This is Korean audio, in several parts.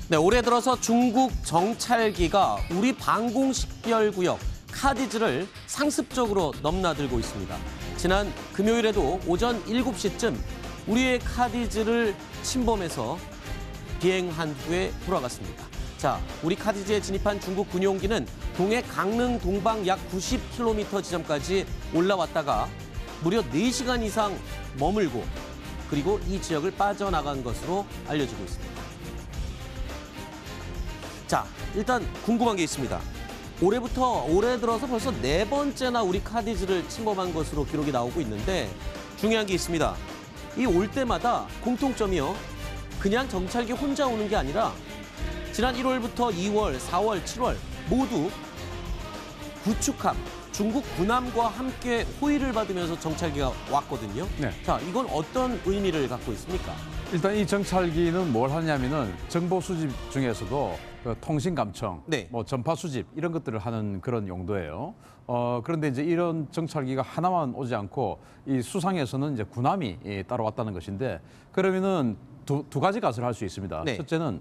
네, 올해 들어서 중국 정찰기가 우리 방공식별구역 카디즈를 상습적으로 넘나들고 있습니다. 지난 금요일에도 오전 7시쯤 우리의 카디즈를 침범해서 비행한 후에 돌아갔습니다. 자, 우리 카디즈에 진입한 중국 군용기는 동해 강릉 동방 약 90km 지점까지 올라왔다가 무려 4시간 이상 머물고 그리고 이 지역을 빠져나간 것으로 알려지고 있습니다. 자, 일단 궁금한 게 있습니다. 올해 들어서 벌써 4번째나 우리 카디즈를 침범한 것으로 기록이 나오고 있는데 중요한 게 있습니다. 이 올 때마다 공통점이요. 그냥 정찰기 혼자 오는 게 아니라 지난 1월부터 2월, 4월, 7월 모두 구축함, 중국 군함과 함께 호위를 받으면서 정찰기가 왔거든요. 네. 자, 이건 어떤 의미를 갖고 있습니까? 일단 이 정찰기는 뭘 하냐면은 정보 수집 중에서도 그 통신 감청, 네. 뭐 전파 수집 이런 것들을 하는 그런 용도예요. 그런데 이제 이런 정찰기가 하나만 오지 않고 이 수상에서는 이제 군함이 따라왔다는 것인데 그러면은 두 가지 것을 할 수 있습니다. 네. 첫째는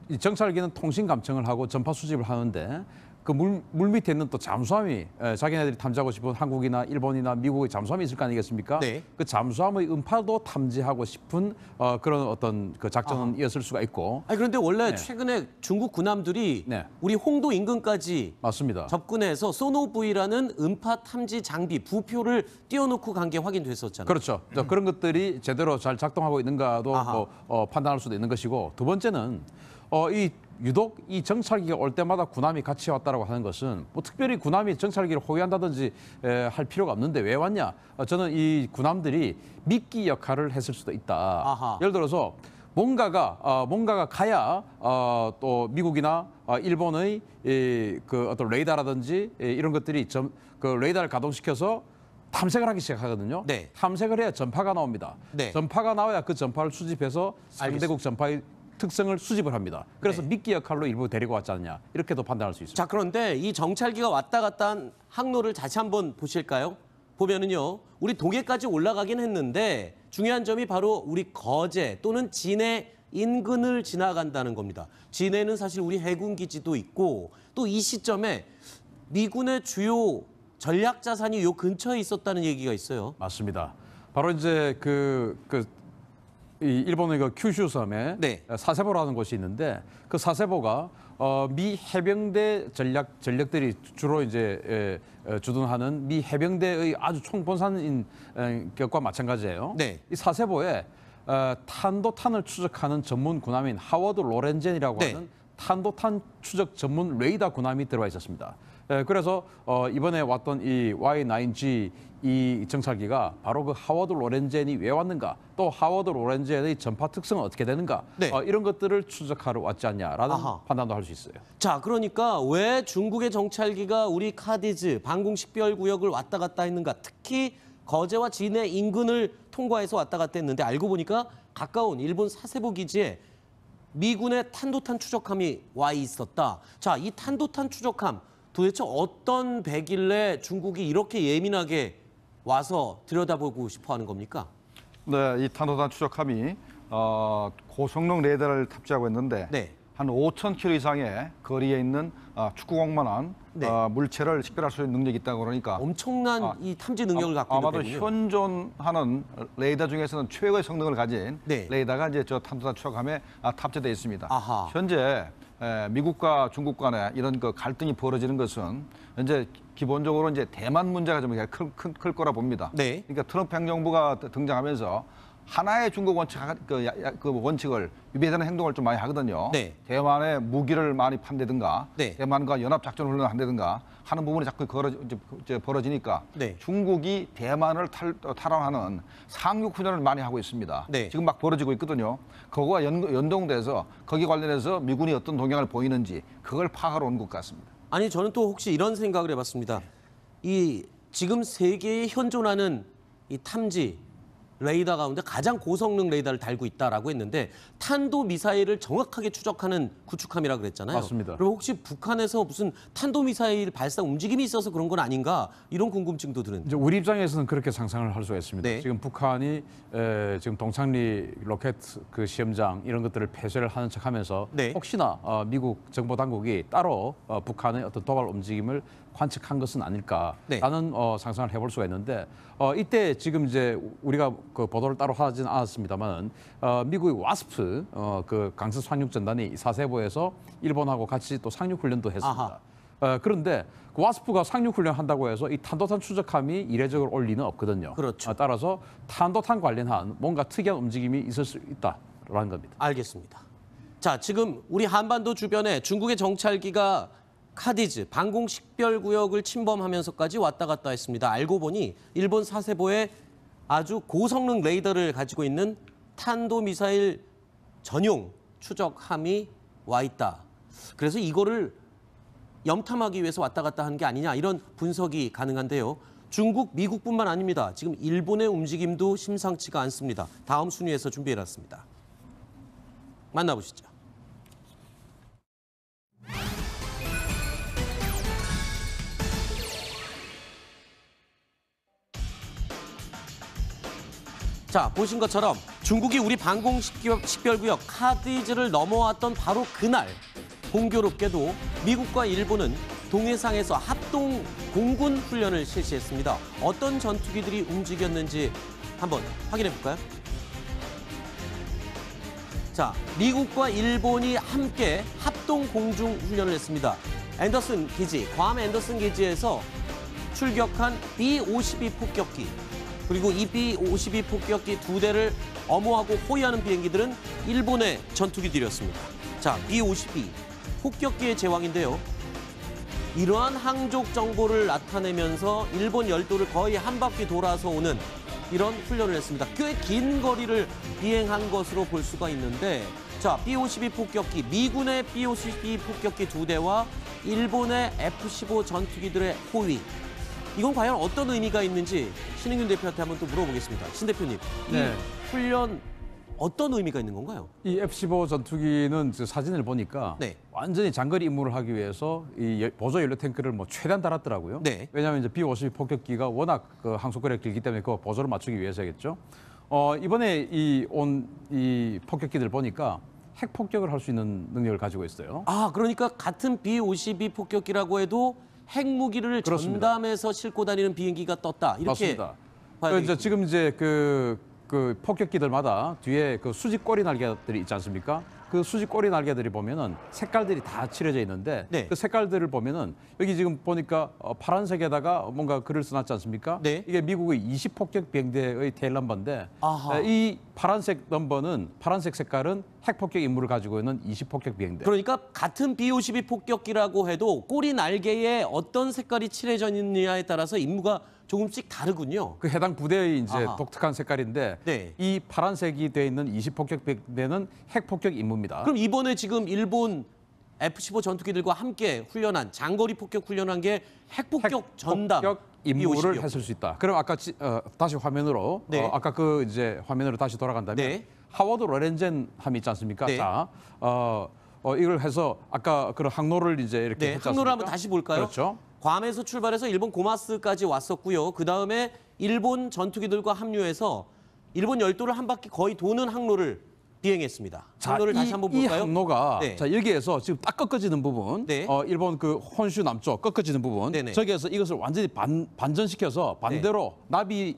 이 정찰기는 통신 감청을 하고 전파 수집을 하는데 그 물 밑에 있는 또 잠수함이 자기네들이 탐지하고 싶은 한국이나 일본이나 미국의 잠수함이 있을 거 아니겠습니까? 네. 그 잠수함의 음파도 탐지하고 싶은 그런 어떤 그 작전은 이었을 수가 있고. 아니, 그런데 원래 네. 최근에 중국 군함들이 네. 우리 홍도 인근까지 맞습니다. 접근해서 소노브이라는 음파 탐지 장비 부표를 띄워놓고 간 게 확인됐었잖아요. 그렇죠. 그런 것들이 제대로 잘 작동하고 있는가도 아하. 판단할 수도 있는 것이고 두 번째는 유독 이 정찰기가 올 때마다 군함이 같이 왔다라고 하는 것은 뭐 특별히 군함이 정찰기를 호위한다든지 할 필요가 없는데 왜 왔냐? 저는 이 군함들이 미끼 역할을 했을 수도 있다. 아하. 예를 들어서 뭔가가 가야 또 미국이나 일본의 그 어떤 레이더라든지 이런 것들이 그 레이더를 가동시켜서 탐색을 하기 시작하거든요. 네. 탐색을 해야 전파가 나옵니다. 네. 전파가 나와야 그 전파를 수집해서 상대국 전파의 특성을 수집을 합니다. 그래서 네. 미끼 역할로 일부 데리고 왔지 않냐 이렇게도 판단할 수 있습니다. 자, 그런데 이 정찰기가 왔다 갔다 한 항로를 다시 한번 보실까요? 보면은요, 우리 동해까지 올라가긴 했는데 중요한 점이 바로 우리 거제 또는 진해 인근을 지나간다는 겁니다. 진해는 사실 우리 해군 기지도 있고 또 이 시점에 미군의 주요 전략 자산이 요 근처에 있었다는 얘기가 있어요. 맞습니다. 바로 이제 이 일본의 그 큐슈 섬에 네. 사세보라는 곳이 있는데 그 사세보가 미 해병대 전력들이 주로 이제 주둔하는 미 해병대의 아주 총본산인 것과 마찬가지예요. 네. 이 사세보에 탄도탄을 추적하는 전문 군함인 하워드 로렌젠이라고 네. 하는 탄도탄 추적 전문 레이더 군함이 들어와 있었습니다. 그래서 이번에 왔던 이 Y9G 이 정찰기가 바로 그 하워드 로렌젠이 왜 왔는가, 또 하워드 로렌젠의 전파 특성은 어떻게 되는가, 네. 이런 것들을 추적하러 왔지 않냐라는 아하. 판단도 할 수 있어요. 자, 그러니까 왜 중국의 정찰기가 우리 카디즈 방공식별구역을 왔다 갔다 했는가? 특히 거제와 진해 인근을 통과해서 왔다 갔다 했는데 알고 보니까 가까운 일본 사세보 기지에 미군의 탄도탄 추적함이 와 있었다. 자, 이 탄도탄 추적함 도대체 어떤 배길래 중국이 이렇게 예민하게 와서 들여다보고 싶어 하는 겁니까? 네, 이 탄도탄 추적함이 고성능 레이더를 탑재하고 있는데 네. 한 5,000km 이상의 거리에 있는 축구공만한 네. 물체를 식별할 수 있는 능력이 있다고 그러니까 엄청난 이 탐지 능력을 갖고 있는 아마도 배군요. 현존하는 레이더 중에서는 최고의 성능을 가진 네. 레이더가 이제 저 탄도탄 추적함에 탑재되어 있습니다. 아하. 현재 미국과 중국 간에 이런 그 갈등이 벌어지는 것은 현재 기본적으로 이제 대만 문제가 좀 클 거라 봅니다. 네. 그러니까 트럼프 행정부가 등장하면서 하나의 중국 원칙을 위배되는 행동을 좀 많이 하거든요. 네. 대만에 무기를 많이 판다든가 네. 대만과 연합작전 훈련을 한다든가 하는 부분이 자꾸 벌어지니까 네. 중국이 대만을 탈환하는 상륙 훈련을 많이 하고 있습니다. 네. 지금 막 벌어지고 있거든요. 그거와 연동돼서 거기 관련해서 미군이 어떤 동향을 보이는지 그걸 파악하러 온 것 같습니다. 아니, 저는 또 혹시 이런 생각을 해봤습니다. 이 지금 세계에 현존하는 이 탐지 레이더 가운데 가장 고성능 레이더를 달고 있다라고 했는데 탄도 미사일을 정확하게 추적하는 구축함이라 그랬잖아요. 맞습니다. 그럼 혹시 북한에서 무슨 탄도 미사일 발사 움직임이 있어서 그런 건 아닌가 이런 궁금증도 드는데. 이제 우리 입장에서는 그렇게 상상을 할 수가 있습니다. 네. 지금 북한이 지금 동창리 로켓 그 시험장 이런 것들을 폐쇄를 하는 척하면서 네. 혹시나 미국 정보 당국이 따로 북한의 어떤 도발 움직임을 관측한 것은 아닐까라는 상상을 해볼 수가 있는데 이때 지금 이제 우리가 그 보도를 따로 하지는 않았습니다만 미국의 와스프 그 강습 상륙 전단이 사세보에서 일본하고 같이 또 상륙 훈련도 했습니다. 그런데 그 와스프가 상륙 훈련 한다고 해서 이 탄도탄 추적함이 이례적으로 올 리는 없거든요. 그렇죠. 따라서 탄도탄 관련한 뭔가 특이한 움직임이 있을 수 있다라는 겁니다. 알겠습니다. 자, 지금 우리 한반도 주변에 중국의 정찰기가 카디즈, 방공 식별구역을 침범하면서까지 왔다 갔다 했습니다. 알고 보니 일본 사세보에 아주 고성능 레이더를 가지고 있는 탄도미사일 전용 추적함이 와 있다. 그래서 이거를 염탐하기 위해서 왔다 갔다 하는 게 아니냐 이런 분석이 가능한데요. 중국, 미국뿐만 아닙니다. 지금 일본의 움직임도 심상치가 않습니다. 다음 순위에서 준비해놨습니다. 만나보시죠. 자, 보신 것처럼 중국이 우리 방공 식별구역 카디즈를 넘어왔던 바로 그날 공교롭게도 미국과 일본은 동해상에서 합동 공군 훈련을 실시했습니다. 어떤 전투기들이 움직였는지 한번 확인해 볼까요? 자, 미국과 일본이 함께 합동 공중 훈련을 했습니다. 앤더슨 기지, 괌 앤더슨 기지에서 출격한 B-52 폭격기, 그리고 이 B-52 폭격기 2대를 엄호하고 호위하는 비행기들은 일본의 전투기들이었습니다. 자, B-52 폭격기의 제왕인데요. 이러한 항적 정보를 나타내면서 일본 열도를 거의 한 바퀴 돌아서 오는 이런 훈련을 했습니다. 꽤 긴 거리를 비행한 것으로 볼 수가 있는데, 자, B-52 폭격기, 미군의 B-52 폭격기 2대와 일본의 F-15 전투기들의 호위. 이건 과연 어떤 의미가 있는지 신흥균 대표한테 한번 또 물어보겠습니다. 신 대표님, 네. 이 훈련 어떤 의미가 있는 건가요? 이 F-15 전투기는 사진을 보니까 네. 완전히 장거리 임무를 하기 위해서 이 보조 연료 탱크를 뭐 최대한 달았더라고요. 네. 왜냐하면 이제 B-52 폭격기가 워낙 그 항속거리가 길기 때문에 그 보조를 맞추기 위해서겠죠. 이번에 이 폭격기들 보니까 핵 폭격을 할 수 있는 능력을 가지고 있어요. 아, 그러니까 같은 B-52 폭격기라고 해도 핵무기를 그렇습니다. 전담해서 싣고 다니는 비행기가 떴다. 이렇게 맞습니다. 봐야 되겠군요. 지금 이제 그 폭격기들마다 뒤에 그 수직 꼬리 날개들이 있지 않습니까? 그 수직 꼬리 날개들이 보면은 색깔들이 다 칠해져 있는데 네. 그 색깔들을 보면은 여기 지금 보니까 파란색에다가 뭔가 글을 써놨지 않습니까? 네. 이게 미국의 20 폭격 비행대의 테일 넘버인데 아하. 이 파란색 넘버는 파란색 색깔은 핵 폭격 임무를 가지고 있는 20 폭격 비행대. 그러니까 같은 B-52 폭격기라고 해도 꼬리 날개에 어떤 색깔이 칠해져 있느냐에 따라서 임무가 조금씩 다르군요. 그 해당 부대의 이제 아하. 독특한 색깔인데 네. 이 파란색이 되어 있는 20 폭격 비행대는 핵 폭격 임무입니다. 그럼 이번에 지금 일본 F-15 전투기들과 함께 훈련한 장거리 폭격 훈련한 게 핵폭격 전담 폭격 임무를 B-52 했을 수 있다. 그럼 아까 다시 화면으로 네. 아까 그 이제 화면으로 다시 돌아간다면 네. 하워드 로렌젠 함이 있지 않습니까? 네. 자, 이걸 해서 아까 그런 항로를 이제 이렇게 네, 했지 항로를 않습니까? 한번 다시 볼까요? 그렇죠. 괌에서 출발해서 일본 고마스까지 왔었고요. 그 다음에 일본 전투기들과 합류해서 일본 열도를 한 바퀴 거의 도는 항로를 비행했습니다. 항로를 다시 한번 이 볼까요? 항로가 네. 자 여기에서 지금 딱 꺾어지는 부분, 네. 일본 그 혼슈 남쪽 꺾어지는 부분, 네네. 저기에서 이것을 완전히 반전시켜서 반대로 나비의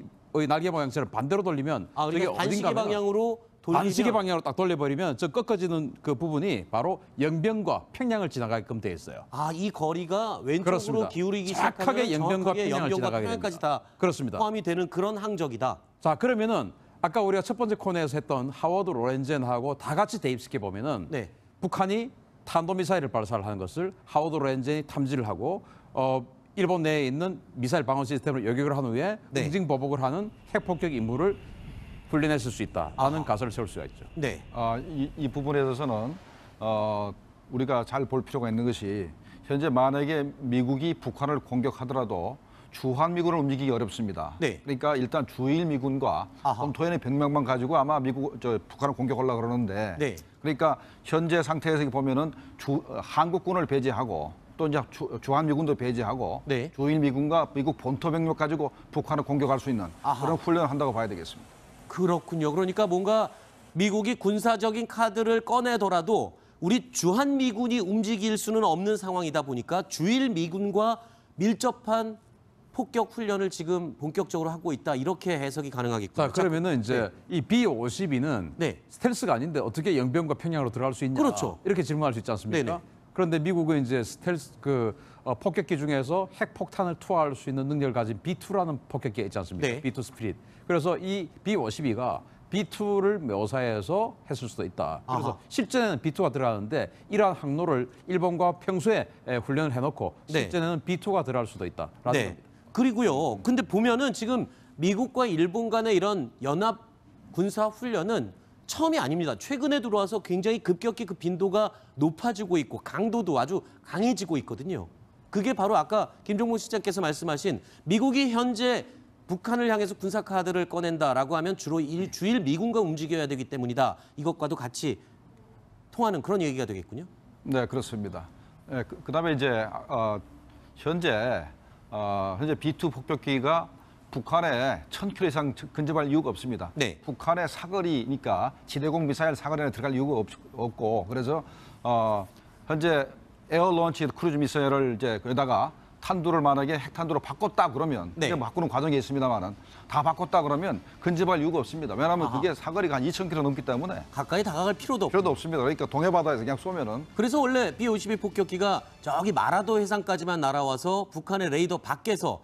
날개 모양처럼 반대로 돌리면 아, 그러니까 반시계 어딘가면 방향으로 돌리면 반시계 방향으로 딱 돌려버리면 저 꺾어지는 그 부분이 바로 영변과 평양을 지나가게끔 되어 있어요. 아, 이 거리가 왼쪽으로 그렇습니다. 기울이기 정확하게 시작하면 영변과 정확하게 평양을 영변과 지나가게 평양까지 됩니다. 다 그렇습니다. 포함이 되는 그런 항적이다. 자 그러면은 아까 우리가 첫 번째 코너에서 했던 하워드 로렌젠하고 다 같이 대입시켜 보면은 네. 북한이 탄도미사일을 발사를 하는 것을 하워드 로렌젠이 탐지를 하고 일본 내에 있는 미사일 방어 시스템을 요격을 한 후에 네. 응징 보복을 하는 핵폭격 임무를 훈련했을 수 있다라는 가설을 세울 수가 있죠. 네. 이 부분에 대해서는 우리가 잘 볼 필요가 있는 것이 현재 만약에 미국이 북한을 공격하더라도 주한미군을 움직이기 어렵습니다. 네. 그러니까 일단 주일미군과 아하. 본토에는 100명만 가지고 아마 북한을 공격하려고 그러는데 네. 그러니까 현재 상태에서 보면은 한국군을 배제하고 또 이제 주한미군도 배제하고 네. 주일미군과 미국 본토 병력 가지고 북한을 공격할 수 있는 아하. 그런 훈련을 한다고 봐야 되겠습니다. 그렇군요. 그러니까 뭔가 미국이 군사적인 카드를 꺼내더라도 우리 주한미군이 움직일 수는 없는 상황이다 보니까 주일미군과 밀접한 폭격 훈련을 지금 본격적으로 하고 있다. 이렇게 해석이 가능하겠군요. 자, 그러면은 이제 이 B-52는 네. 스텔스가 아닌데 어떻게 영변과 평양으로 들어갈 수 있냐? 그렇죠. 이렇게 질문할 수 있지 않습니까? 네네. 그런데 미국은 이제 스텔스 폭격기 중에서 핵폭탄을 투하할 수 있는 능력을 가진 B-2라는 폭격기가 있지 않습니까? 네. B-2 스피릿. 그래서 이 B-52가 B-2를 묘사해서 했을 수도 있다. 그래서 아하. 실전에는 B-2가 들어가는데 이러한 항로를 일본과 평소에 훈련을 해놓고 네. 실전에는 B-2가 들어갈 수도 있다라는 겁니다. 그리고요. 근데 보면은 지금 미국과 일본 간의 이런 연합 군사 훈련은 처음이 아닙니다. 최근에 들어와서 굉장히 급격히 그 빈도가 높아지고 있고 강도도 아주 강해지고 있거든요. 그게 바로 아까 김종문 실장께서 말씀하신 미국이 현재 북한을 향해서 군사 카드를 꺼낸다라고 하면 주로 주일 미군과 움직여야 되기 때문이다. 이것과도 같이 통하는 그런 얘기가 되겠군요. 네, 그렇습니다. 네, 그다음에 이제 현재 B-2 폭격기가 북한에 1000km 이상 근접할 이유가 없습니다. 네. 북한의 사거리니까 지대공 미사일 사거리에 들어갈 이유가 없고 그래서 현재 에어 론치 크루즈 미사일을 이제 거기다가 탄두를 만약에 핵탄두로 바꿨다 그러면 네. 이제 바꾸는 과정이 있습니다만은 다 바꿨다 그러면 근접할 이유가 없습니다. 왜냐하면 아하. 그게 사거리가 한 2000km 넘기 때문에 가까이 다가갈 필요도 없고. 필요도 없습니다. 그러니까 동해바다에서 그냥 쏘면은 그래서 원래 B-52 폭격기가 저기 마라도 해상까지만 날아와서 북한의 레이더 밖에서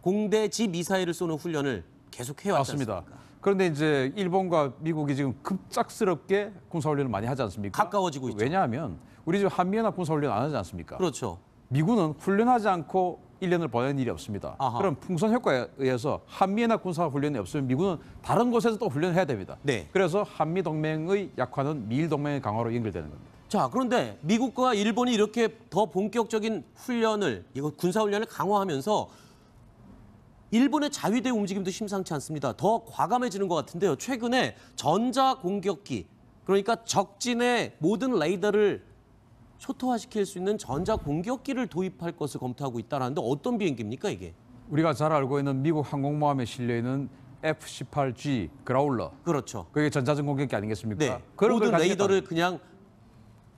공대지 미사일을 쏘는 훈련을 계속 해왔지 맞습니다. 않습니까? 그런데 이제 일본과 미국이 지금 급작스럽게 군사훈련을 많이 하지 않습니까? 가까워지고 있죠. 왜냐하면 우리 지금 한미연합 군사훈련 안 하지 않습니까? 그렇죠. 미군은 훈련하지 않고 1년을 보낸 일이 없습니다. 아하. 그럼 풍선 효과에 의해서 한미연합 군사훈련이 없으면 미군은 다른 곳에서 또 훈련을 해야 됩니다. 네. 그래서 한미동맹의 약화는 미일동맹의 강화로 연결되는 겁니다. 자, 그런데 미국과 일본이 이렇게 더 본격적인 훈련을, 이거 군사훈련을 강화하면서 일본의 자위대 움직임도 심상치 않습니다. 더 과감해지는 것 같은데요. 최근에 전자공격기, 그러니까 적진의 모든 레이더를 초토화시킬 수 있는 전자공격기를 도입할 것을 검토하고 있다는데 어떤 비행기입니까, 이게? 우리가 잘 알고 있는 미국 항공모함에 실려있는 F-18G 그라울러. 그렇죠. 그게 전자전 공격기 아니겠습니까? 네. 그런 모든 걸 레이더를 그냥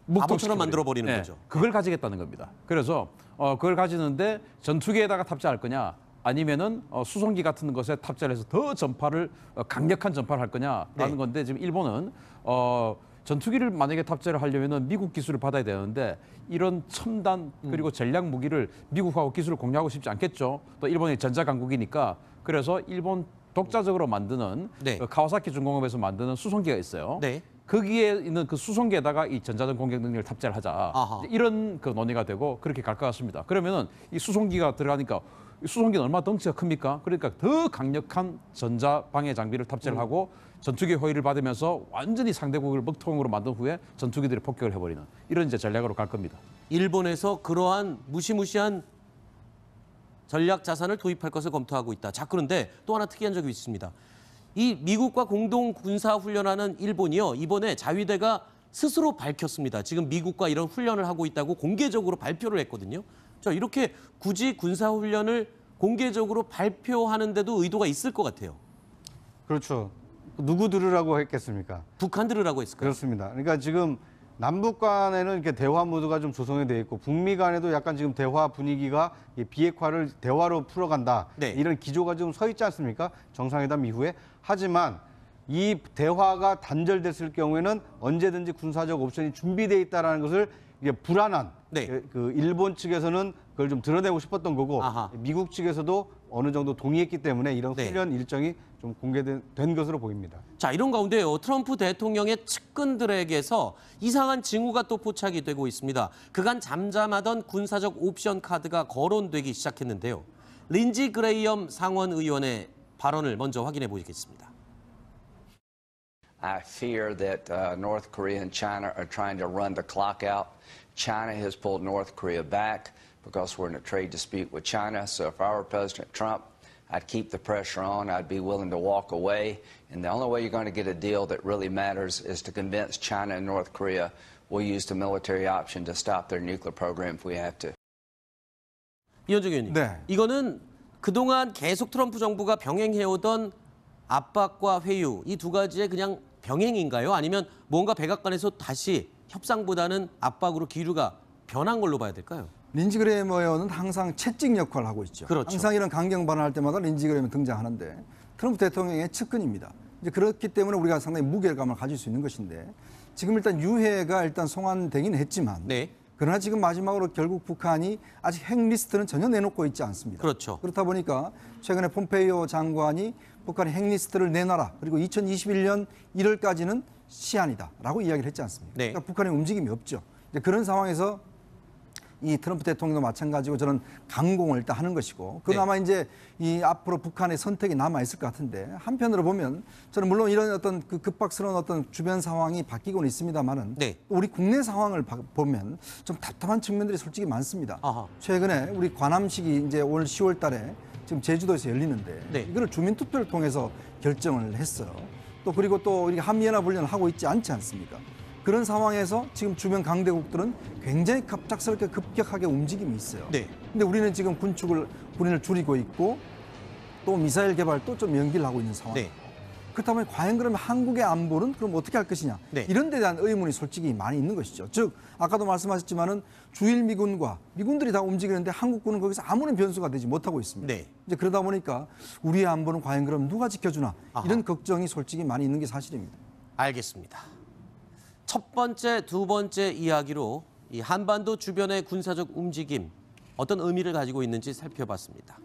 바보처럼 만들어버리는 네, 거죠. 그걸 가지겠다는 겁니다. 그래서 그걸 가지는데 전투기에다가 탑재할 거냐 아니면은 수송기 같은 것에 탑재를 해서 더 전파를 강력한 전파를 할 거냐라는 네. 건데 지금 일본은 전투기를 만약에 탑재를 하려면은 미국 기술을 받아야 되는데 이런 첨단 그리고 전략 무기를 미국하고 기술을 공유하고 싶지 않겠죠. 또 일본이 전자 강국이니까 그래서 일본 독자적으로 만드는 네. 카와사키 중공업에서 만드는 수송기가 있어요. 네. 거기에 있는 그 수송기에다가 이 전자전 공격 능력을 탑재를 하자. 아하. 이런 그 논의가 되고 그렇게 갈 것 같습니다. 그러면은 이 수송기가 들어가니까 이 수송기는 얼마나 덩치가 큽니까? 그러니까 더 강력한 전자 방해 장비를 탑재를 하고 전투기 호위를 받으면서 완전히 상대국을 먹통으로 만든 후에 전투기들이 폭격을 해버리는 이런 이제 전략으로 갈 겁니다. 일본에서 그러한 무시무시한 전략 자산을 도입할 것을 검토하고 있다. 자, 그런데 또 하나 특이한 적이 있습니다. 이 미국과 공동 군사 훈련하는 일본이요. 이번에 자위대가 스스로 밝혔습니다. 지금 미국과 이런 훈련을 하고 있다고 공개적으로 발표를 했거든요. 자, 이렇게 굳이 군사 훈련을 공개적으로 발표하는데도 의도가 있을 것 같아요. 그렇죠. 누구 들으라고 했겠습니까? 북한 들으라고 했을까요? 그렇습니다. 그러니까 지금 남북 간에는 이렇게 대화 모드가 좀 조성이 돼 있고 북미 간에도 약간 지금 대화 분위기가 이 비핵화를 대화로 풀어간다. 네. 이런 기조가 좀 서 있지 않습니까? 정상회담 이후에. 하지만 이 대화가 단절됐을 경우에는 언제든지 군사적 옵션이 준비돼 있다라는 것을 이게 불안한 네. 그 일본 측에서는 그걸 좀 드러내고 싶었던 거고 아하. 미국 측에서도 어느 정도 동의했기 때문에 이런 네. 훈련 일정이 좀 공개된 것으로 보입니다. 자, 이런 가운데요. 트럼프 대통령의 측근들에게서 이상한 징후가 또 포착이 되고 있습니다. 그간 잠잠하던 군사적 옵션 카드가 거론되기 시작했는데요. 린지 그레이엄 상원 의원의 발언을 먼저 확인해 보겠습니다. I fear that North Korea and China are trying to run the clock out. China has pulled North Korea back. because we're in a trade dispute with China. So if I were President Trump, I'd keep the pressure on. I'd be willing to walk away. And the only way you're going to get a deal that really matters is to convince China and North Korea we'll use the military option to stop their nuclear program if we have to. 이현정 의원님, 네. 이거는 그동안 계속 트럼프 정부가 병행해오던 압박과 회유 이 두 가지의 그냥 병행인가요? 아니면 뭔가 백악관에서 다시 협상보다는 압박으로 기류가 변한 걸로 봐야 될까요? 린지 그레이엄 의원은 항상 채찍 역할을 하고 있죠. 그렇죠. 항상 이런 강경 발언할 때마다 린지 그레이엄이 등장하는데 트럼프 대통령의 측근입니다. 이제 그렇기 때문에 우리가 상당히 무게감을 가질 수 있는 것인데 지금 일단 유해가 일단 송환되긴 했지만 네. 그러나 지금 마지막으로 결국 북한이 아직 핵 리스트는 전혀 내놓고 있지 않습니다. 그렇죠. 그렇다 보니까 최근에 폼페이오 장관이 북한이 핵 리스트를 내놔라. 그리고 2021년 1월까지는 시한이다라고 이야기를 했지 않습니까? 네. 그러니까 북한의 움직임이 없죠. 이제 그런 상황에서 이 트럼프 대통령도 마찬가지고 저는 강공을 일단 하는 것이고 그나마 이제 이 앞으로 북한의 선택이 남아 있을 것 같은데 한편으로 보면 저는 물론 이런 어떤 그 급박스러운 어떤 주변 상황이 바뀌고는 있습니다만은 네. 우리 국내 상황을 보면 좀 답답한 측면들이 솔직히 많습니다. 아하. 최근에 우리 관함식이 이제 올 10월달에 지금 제주도에서 열리는데 네. 이거를 주민투표를 통해서 결정을 했어요. 또 그리고 또 이렇게 한미연합훈련을 하고 있지 않지 않습니까? 그런 상황에서 지금 주변 강대국들은 굉장히 갑작스럽게 급격하게 움직임이 있어요. 네. 근데 우리는 지금 군인을 줄이고 있고 또 미사일 개발도 좀 연기를 하고 있는 상황. 네. 그렇다면 과연 그러면 한국의 안보는 그럼 어떻게 할 것이냐? 네. 이런 데 대한 의문이 솔직히 많이 있는 것이죠. 즉 아까도 말씀하셨지만은 주일 미군과 미군들이 다 움직이는데 한국군은 거기서 아무런 변수가 되지 못하고 있습니다. 네. 이제 그러다 보니까 우리의 안보는 과연 그럼 누가 지켜주나? 아하. 이런 걱정이 솔직히 많이 있는 게 사실입니다. 알겠습니다. 첫 번째, 두 번째 이야기로 이 한반도 주변의 군사적 움직임 어떤 의미를 가지고 있는지 살펴봤습니다.